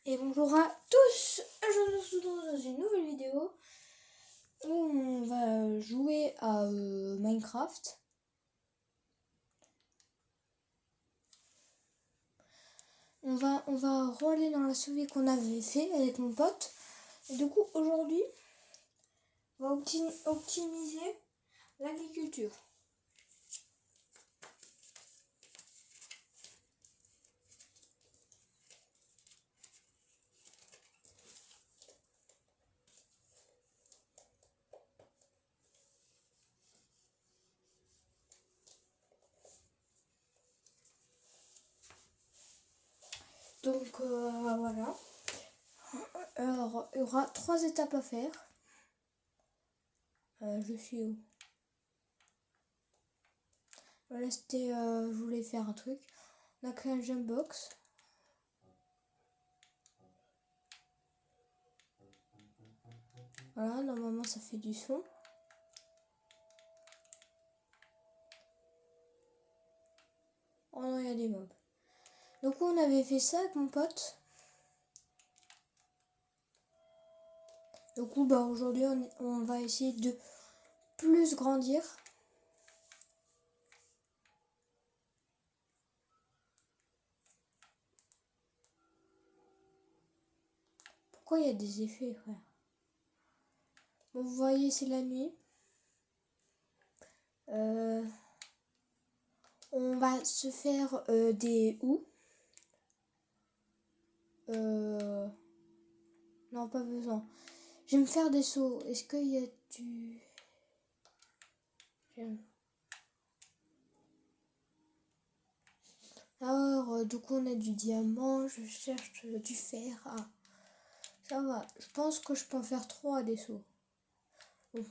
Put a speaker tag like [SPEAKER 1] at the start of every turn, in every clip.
[SPEAKER 1] Et bonjour à tous, je nous retrouve dans une nouvelle vidéo où on va jouer à Minecraft. On va aller dans la survie qu'on avait fait avec mon pote. Et du coup aujourd'hui, on va optimiser l'agriculture. Donc voilà. Alors il y aura 3 étapes à faire. Je suis où? Voilà, c'était, je voulais faire un truc. On a créé un jump box. Voilà, normalement ça fait du son. Oh non, il y a des mobs. Donc on avait fait ça avec mon pote. Du coup, aujourd'hui, on va essayer de plus grandir. Pourquoi il y a des effets, frère? Bon, vous voyez, c'est la nuit. On va se faire des houes. Non, pas besoin. Je vais me faire des seaux. Est-ce qu'il y a du... Alors, du coup, on a du diamant. Je cherche du fer. Ah, ça va. Je pense que je peux en faire 3 des seaux. Bon.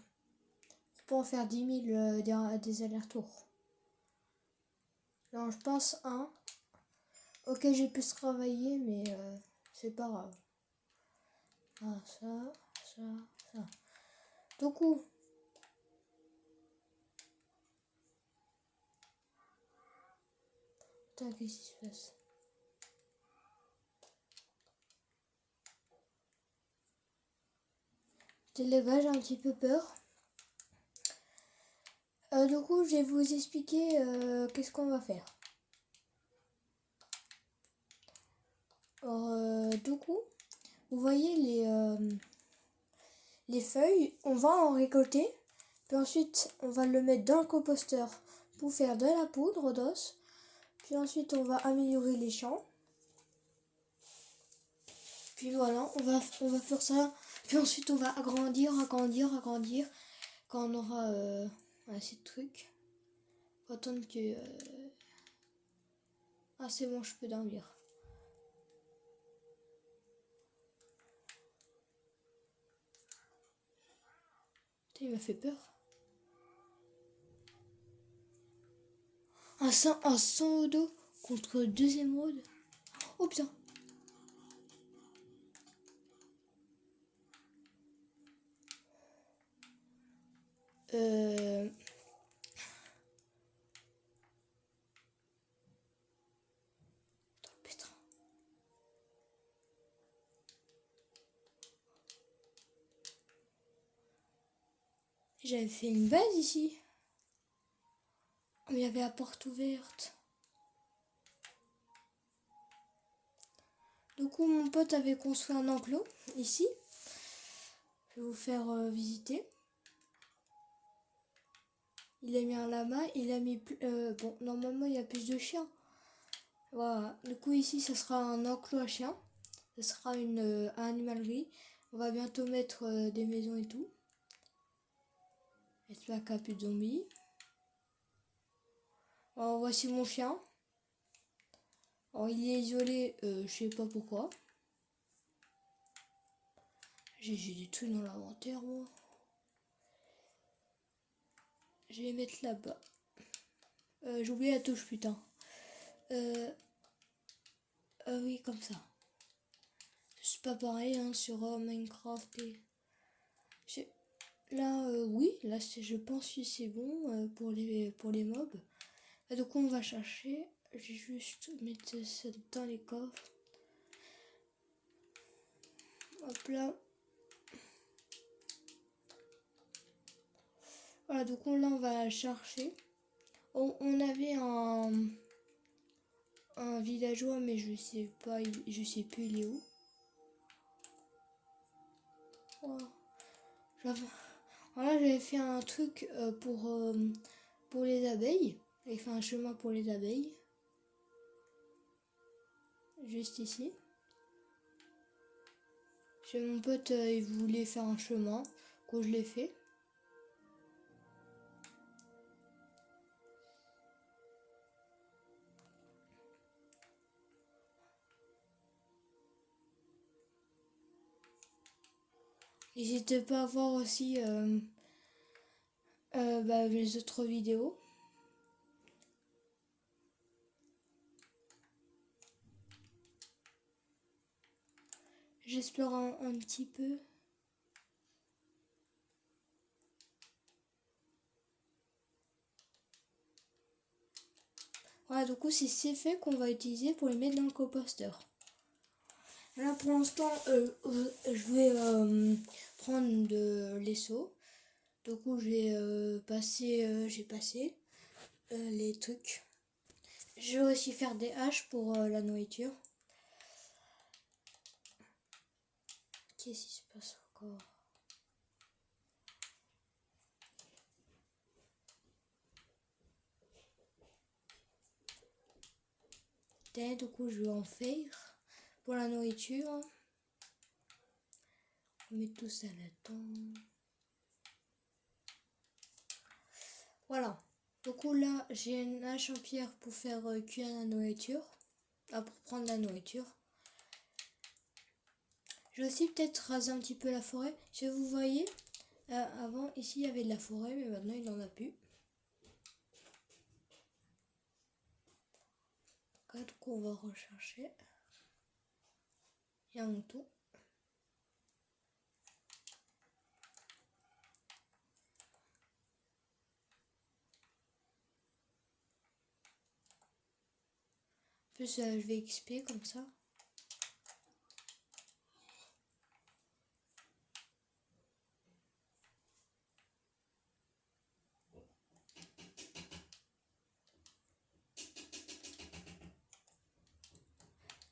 [SPEAKER 1] Je peux en faire 10 000 des allers-retours. Non, je pense 1. Ok, j'ai pu se travailler, mais c'est pas grave. Ah, ça. Du coup, qu'est-ce qui se passe? Les gars, j'ai un petit peu peur. Du coup, je vais vous expliquer qu'est-ce qu'on va faire. Alors, du coup, vous voyez les feuilles, on va en récolter. Puis ensuite, on va le mettre dans le composteur pour faire de la poudre d'os. Puis ensuite, on va améliorer les champs. Puis voilà, on va faire ça. Puis ensuite, on va agrandir. Quand on aura assez de trucs. Faut attendre que... Ah, c'est bon, je peux dormir. Putain, il m'a fait peur. Un 100 au dos contre 2 émeraudes. Oh putain. Putain. J'avais fait une base ici. Mais il y avait la porte ouverte. Du coup, mon pote avait construit un enclos ici. Je vais vous faire visiter. Il a mis un lama, il a mis... bon, normalement, il y a plus de chiens. Voilà. Du coup, ici, ça sera un enclos à chiens. Ça sera une animalerie. On va bientôt mettre des maisons et tout. J'espère qu'il n'y a plus de zombies. Alors, voici mon chien. Alors, il est isolé, je sais pas pourquoi. J'ai des trucs dans l'inventaire, moi. Je vais mettre là-bas. J'ai oublié la touche, putain. Oui, comme ça. C'est pas pareil hein, sur Minecraft. Là, oui, là, je pense que c'est bon pour les mobs. Donc, on va chercher. Je vais juste mettre ça dans les coffres. Hop là. Voilà, donc là on va chercher. On avait un villageois, mais je sais pas, je sais plus il est où. Voilà, j'avais fait un truc pour les abeilles. J'avais fait un chemin pour les abeilles. Juste ici. Chez mon pote, il voulait faire un chemin. Que je l'ai fait. N'hésitez pas à voir aussi les autres vidéos. J'explore un petit peu. Voilà, du coup, c'est ces faits qu'on va utiliser pour les mettre dans le composteur. Là, pour l'instant, je vais prendre de l'esseau. Du coup, j'ai passé les trucs. Je vais aussi faire des haches pour la nourriture. Qu'est-ce qui se passe encore? Du coup, je vais en faire pour la nourriture. On met tout ça là-dedans. Voilà. Du coup, là, j'ai une hache en pierre pour faire cuire la nourriture. Pour prendre la nourriture. Je vais aussi peut-être raser un petit peu la forêt. Si vous voyez, avant, ici, il y avait de la forêt, mais maintenant, il n'en a plus. Donc, on va rechercher. Il y a un mouton. En plus, je vais XP comme ça.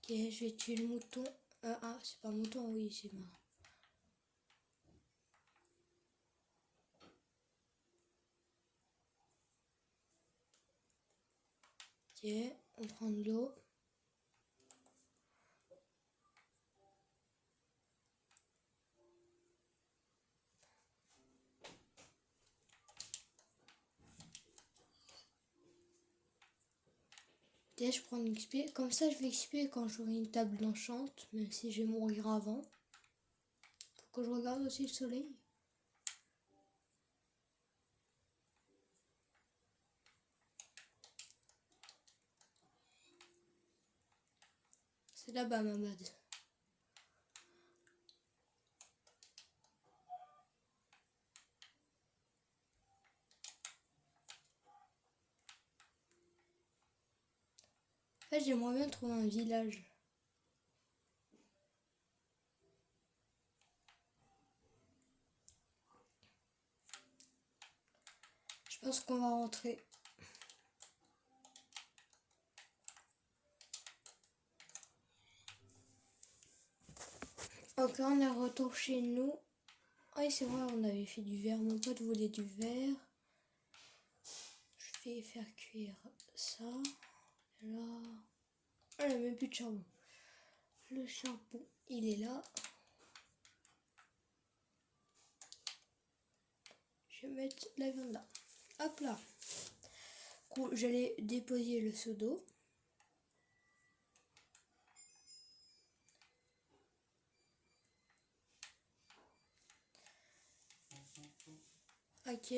[SPEAKER 1] Ok, je vais tuer le mouton. C'est pas un mouton, oui, c'est marrant. Ok, on prend de l'eau. Ok, je prends une XP. Comme ça, je vais XP quand j'aurai une table d'enchante, même si je vais mourir avant. Faut que je regarde aussi le soleil. C'est là-bas ma bad. En fait, j'aimerais bien trouver un village. Je pense qu'on va rentrer. Ok, on est retour chez nous. Ah oui, c'est vrai, on avait fait du verre. Mon pote voulait du verre. Je vais faire cuire ça. Là. Ah, il n'y a même plus de charbon. Le charbon, il est là. Je vais mettre la viande là. Hop là. Du coup, j'allais déposer le seau d'eau. Ok,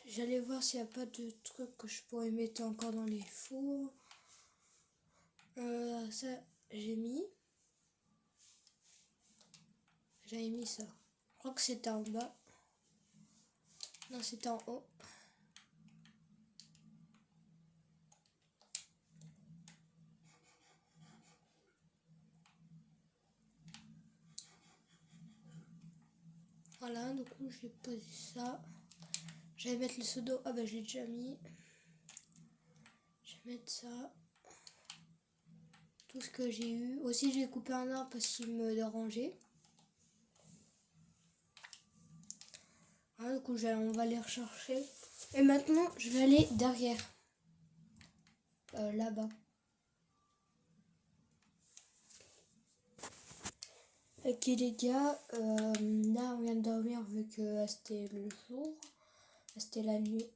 [SPEAKER 1] j'allais voir s'il n'y a pas de trucs que je pourrais mettre encore dans les fours. Ça, j'ai mis. J'avais mis ça. Je crois que c'était en bas. Non, c'était en haut. Voilà, du coup, je vais poser ça. Je vais mettre le seau d'eau. Ah bah, je l'ai déjà mis. Je vais mettre ça. Tout ce que j'ai eu. Aussi, j'ai coupé un arbre parce qu'il me dérangeait. Voilà, du coup, on va les rechercher. Et maintenant, je vais aller derrière. Là-bas. Ok les gars, là on vient de dormir vu que c'était le jour, c'était la nuit.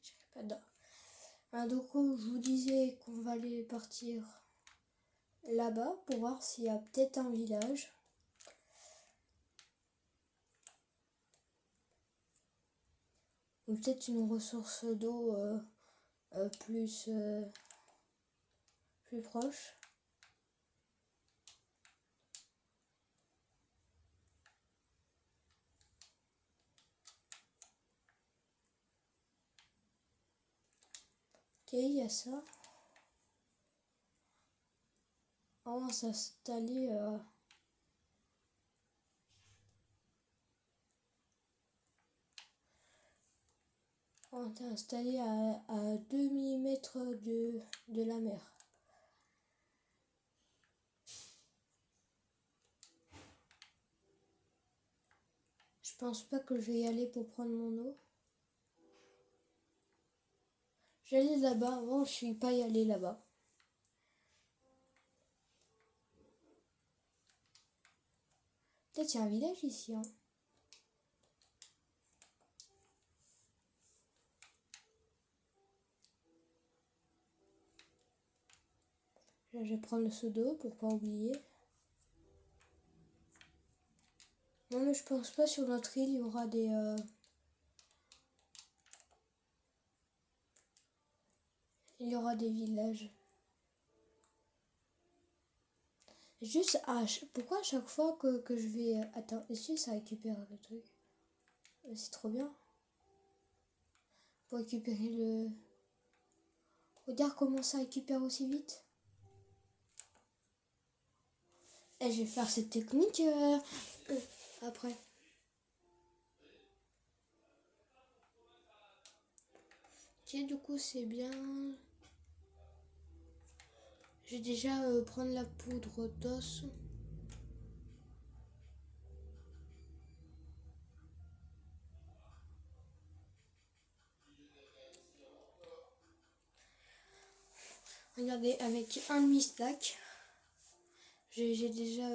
[SPEAKER 1] J'avais pas d'heure. Donc je vous disais qu'on va aller partir là-bas pour voir s'il y a peut-être un village. Ou peut-être une ressource d'eau plus proche. Ok, il y a ça. On va s'installer. On est installé à 2 mm de la mer. Je pense pas que je vais y aller pour prendre mon eau. J'allais là-bas, avant je suis pas y allé là-bas. Peut-être qu'il y a un village ici. Hein. Là, je vais prendre le seau d'eau pour pas oublier. Non mais je pense pas sur notre île il y aura des... Il y aura des villages. Juste, pourquoi à chaque fois que je vais... Attends, est-ce que ça récupère le truc? C'est trop bien. Pour récupérer le... Regarde comment ça récupère aussi vite. Et je vais faire cette technique après. Ok, du coup c'est bien. Je vais déjà prendre la poudre d'os. Regardez, avec un demi-stack, j'ai déjà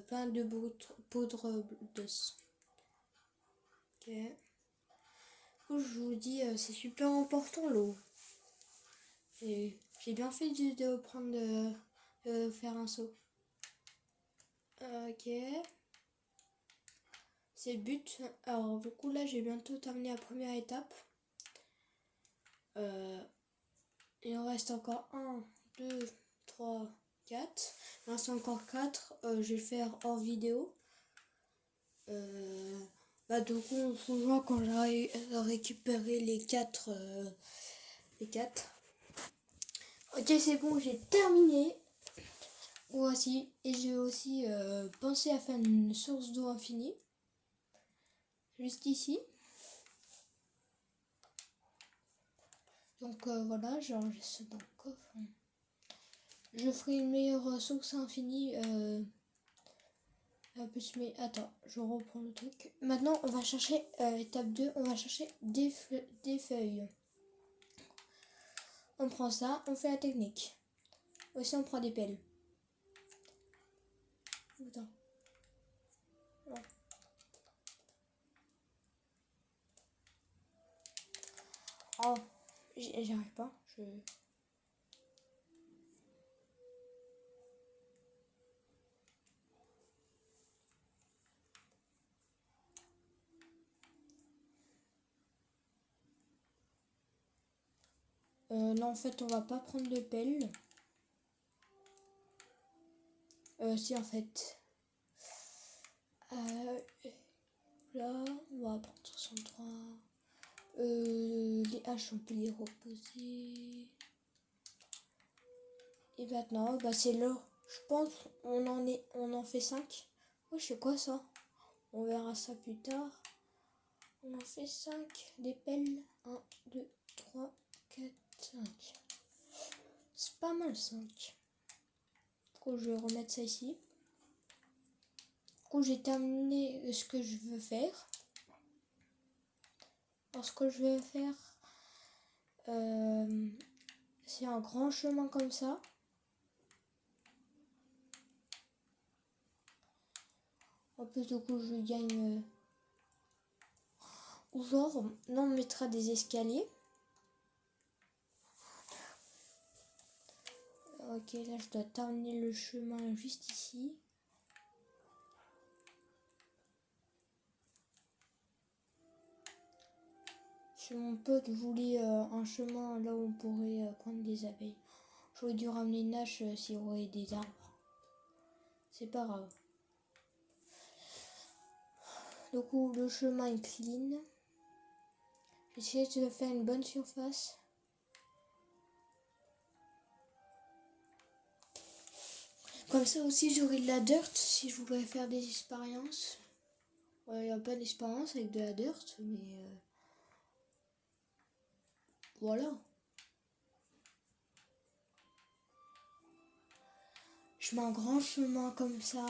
[SPEAKER 1] plein de poudre d'os. Ok. Je vous dis, c'est super important l'eau. Et j'ai bien fait de prendre faire un saut. Ok. C'est le but. Alors du coup là j'ai bientôt terminé la première étape. Il en reste encore 1, 2, 3, 4. Il en reste encore 4. Je vais le faire hors vidéo. Du coup on se revoit quand j'aurai récupéré les 4. Les 4. Ok c'est bon, j'ai terminé. Voici. Et j'ai aussi pensé à faire une source d'eau infinie. Juste ici. Donc voilà, j'enregistre dans le coffre. Je ferai une meilleure source infinie. Plus, mais attends, je reprends le truc. Maintenant, on va chercher, étape 2, on va chercher des feuilles. On prend ça, on fait la technique. Aussi, on prend des pelles. Putain. Ouais. Oh, j'y arrive pas. Non, en fait, on va pas prendre de pelle. Si, en fait. Là, on va prendre 63. Les haches, on peut les reposer. Et maintenant, c'est l'heure. Je pense on en fait 5. Oh, c'est quoi ça? On verra ça plus tard. On en fait 5 des pelles. 1, 2, 3, 4, 5. C'est pas mal 5. Du coup, je vais remettre ça ici. Du coup, j'ai terminé ce que je veux faire. Alors, ce que je vais faire, c'est un grand chemin comme ça. En plus, du coup, je gagne. Ou genre, là, on mettra des escaliers. Ok, là, je dois terminer le chemin juste ici. Si mon pote voulait un chemin là où on pourrait prendre des abeilles. J'aurais dû ramener une hache s'il y aurait des arbres. C'est pas grave. Du coup, le chemin est clean. J'essaie de faire une bonne surface. Comme ça aussi, j'aurai de la dirt si je voudrais faire des expériences. Il n'y a pas d'expérience avec de la dirt, mais voilà. Je mets un grand chemin comme ça.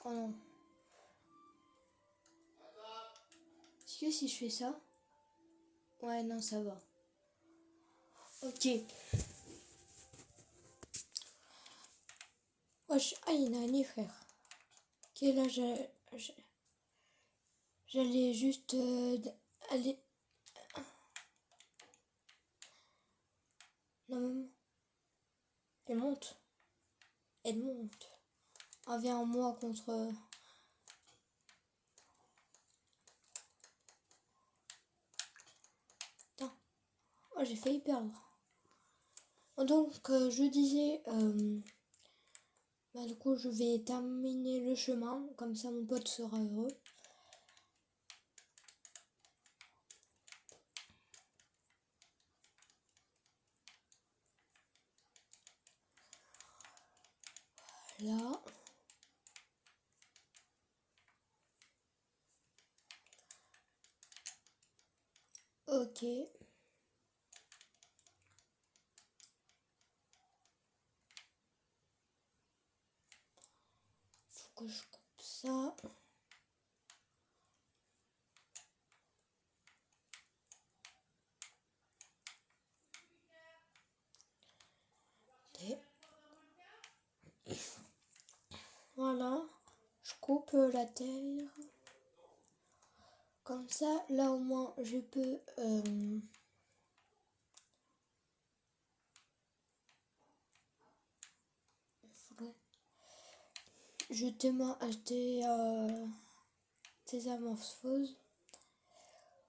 [SPEAKER 1] Oh non. Est-ce que si je fais ça? Ouais, non, ça va. Ok. Wesh, ah, il y en a un, frère. Ok, là, j'allais juste aller. Non, maman. Elle monte. Elle monte. Ah, viens, moi contre. Putain. Oh, j'ai failli perdre. Donc, je disais. Bah, du coup, je vais terminer le chemin. Comme ça, mon pote sera heureux. Là. Ok. Faut que je coupe ça. Et voilà. Je coupe la terre. Comme ça, là au moins, je peux... je te acheter des amorphoses.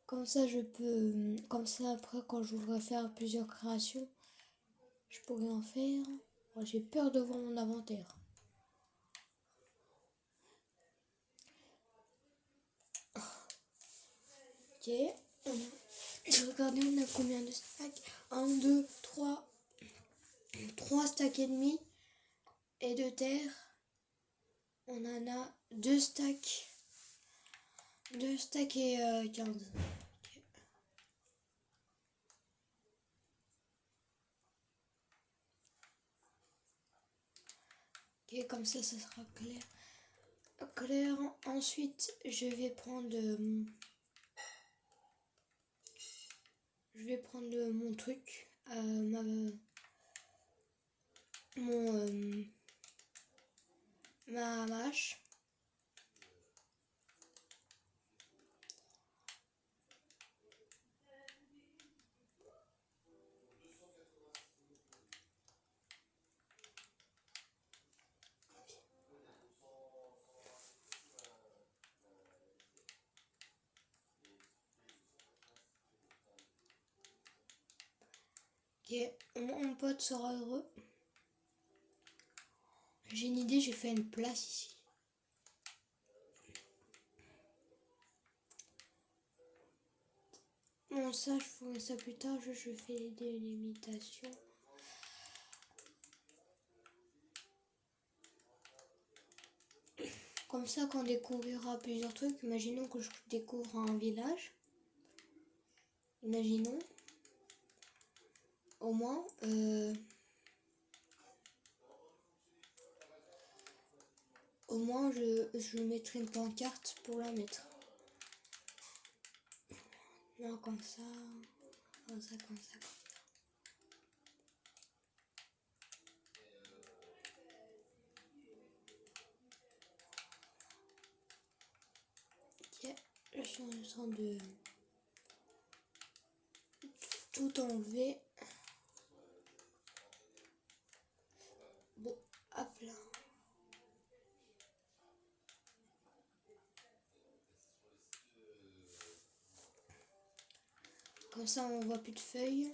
[SPEAKER 1] Comme ça, je peux... Comme ça, après, quand je voudrais faire plusieurs créations, je pourrais en faire. Moi, j'ai peur de voir mon inventaire. Ok. Je regardais, on a combien de stacks? 1, 2, 3. 3 stacks et demi. Et de terre, on en a 2 stacks. 2 stacks et 15. Ok, comme ça sera clair. Ensuite, je vais prendre mon truc, ma mâche. Ok, mon pote sera heureux. J'ai une idée, j'ai fait une place ici. Bon, ça, je ferai ça plus tard. Je fais des délimitations. Comme ça, quand on découvrira plusieurs trucs, imaginons que je découvre un village. Imaginons. Au moins, je mettrai une pancarte pour la mettre. Non, comme ça, comme ça, comme ça. Ok, je suis en train de tout enlever. Bon, hop là. Comme ça, on voit plus de feuilles.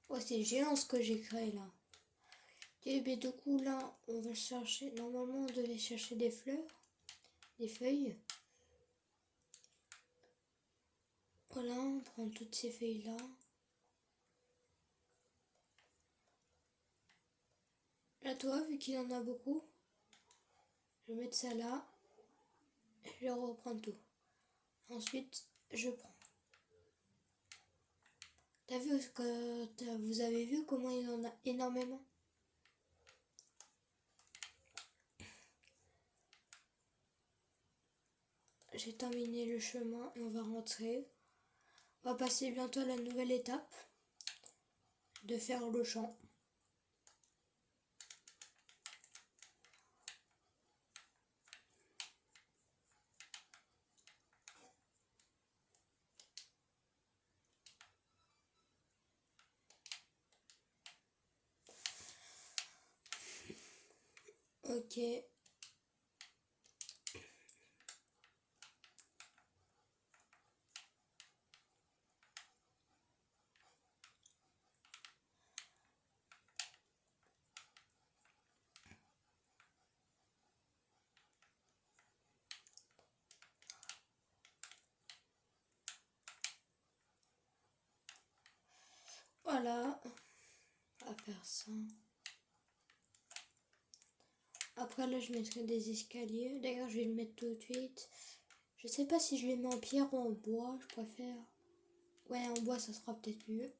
[SPEAKER 1] Oh, c'est géant ce que j'ai créé là. Et bien du coup là, on va chercher. Normalement, on devait chercher des fleurs, des feuilles. Voilà, on prend toutes ces feuilles là. Là, toi, vu qu'il en a beaucoup, je vais mettre ça là. Je vais reprendre tout. Ensuite, je prends. T'as vu que vous avez vu comment il en a énormément? J'ai terminé le chemin et on va rentrer. On va passer bientôt à la nouvelle étape de faire le champ. Ok. Voilà. On va faire ça. Après là, je mettrai des escaliers. D'ailleurs, je vais le mettre tout de suite. Je sais pas si je les mets en pierre ou en bois. Je préfère. Ouais, en bois, ça sera peut-être mieux.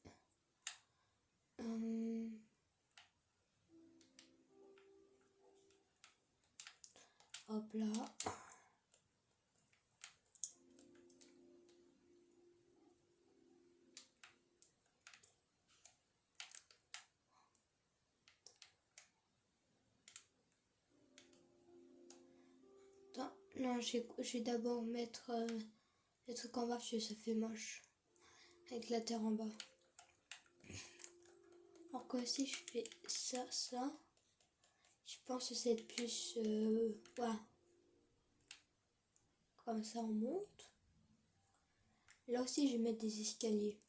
[SPEAKER 1] Hop là. Attends, non, je vais d'abord mettre les trucs en bas parce que ça fait moche. Avec la terre en bas. Alors que si je fais ça, je pense que c'est plus... voilà. Comme ça, on monte. Là aussi, je vais mettre des escaliers.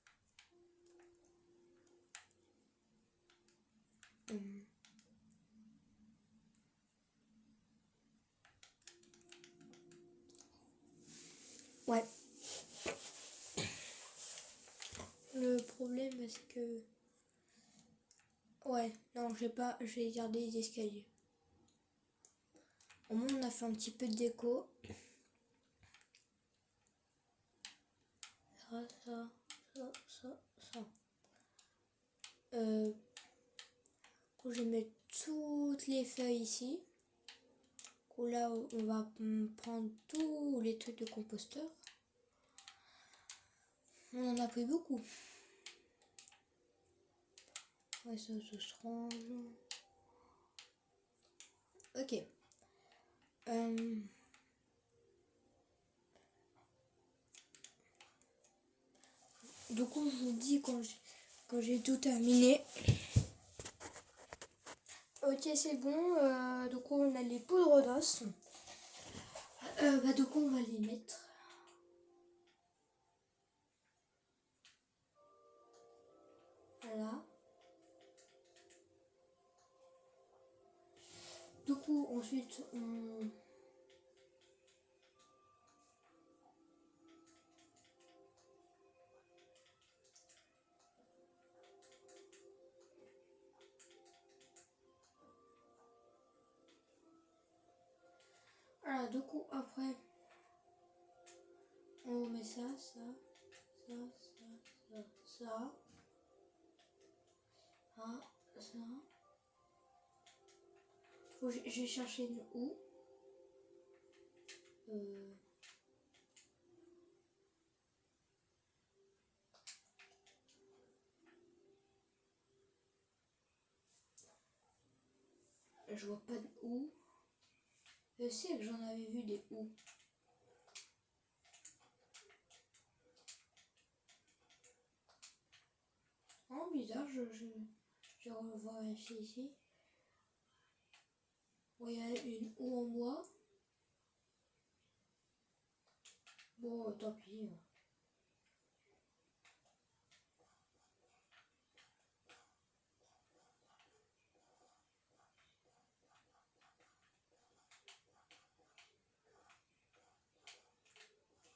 [SPEAKER 1] Ouais. Le problème, c'est que... Ouais, non, je vais garder les escaliers. Au moins, on a fait un petit peu de déco. Ça. Je vais mettre toutes les feuilles ici. Là, on va prendre tous les trucs de composteur. On en a pris beaucoup. Ouais, ça se range. Ok. Du coup, je vous dis quand j'ai tout terminé. Ok, c'est bon. Donc on a les poudres d'os. Donc on va les mettre. Voilà. Du coup, ensuite, on... Voilà, du coup, après, on met ça, ça, ça, ça, ça, ça, ça. Je vais chercher une ou. Je vois pas de ou. Je sais que j'en avais vu des ou. Oh, bizarre, je revois ici. Bon, il y a une ou en moi. Bon, tant pis.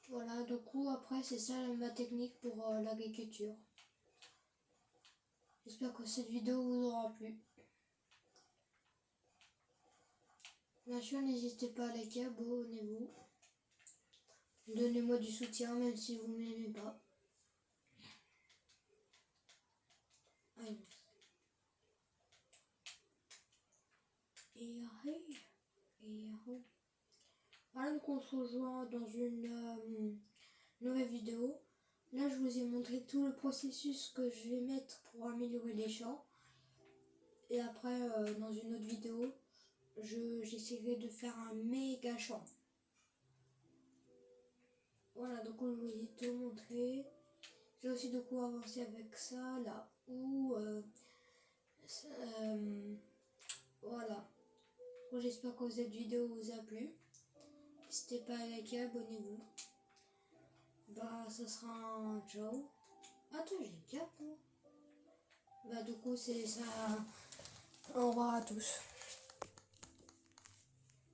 [SPEAKER 1] Voilà, du coup, après, c'est ça ma technique pour l'agriculture. J'espère que cette vidéo vous aura plu. Bien sûr, n'hésitez pas à liker, abonnez-vous. Donnez-moi du soutien, même si vous ne m'aimez pas. Allez. Voilà, donc on se rejoint dans une nouvelle vidéo. Là, je vous ai montré tout le processus que je vais mettre pour améliorer les champs. Et après, dans une autre vidéo, j'essaierai de faire un méga champ. Voilà, donc je vous ai tout montré. J'ai aussi de quoi avancer avec ça, là où... voilà. Bon, j'espère que cette vidéo vous a plu. N'hésitez pas à liker, abonnez-vous. Bah, ça sera un ciao. Attends, j'ai une cape, moi. Bah, du coup, c'est ça. Au revoir à tous.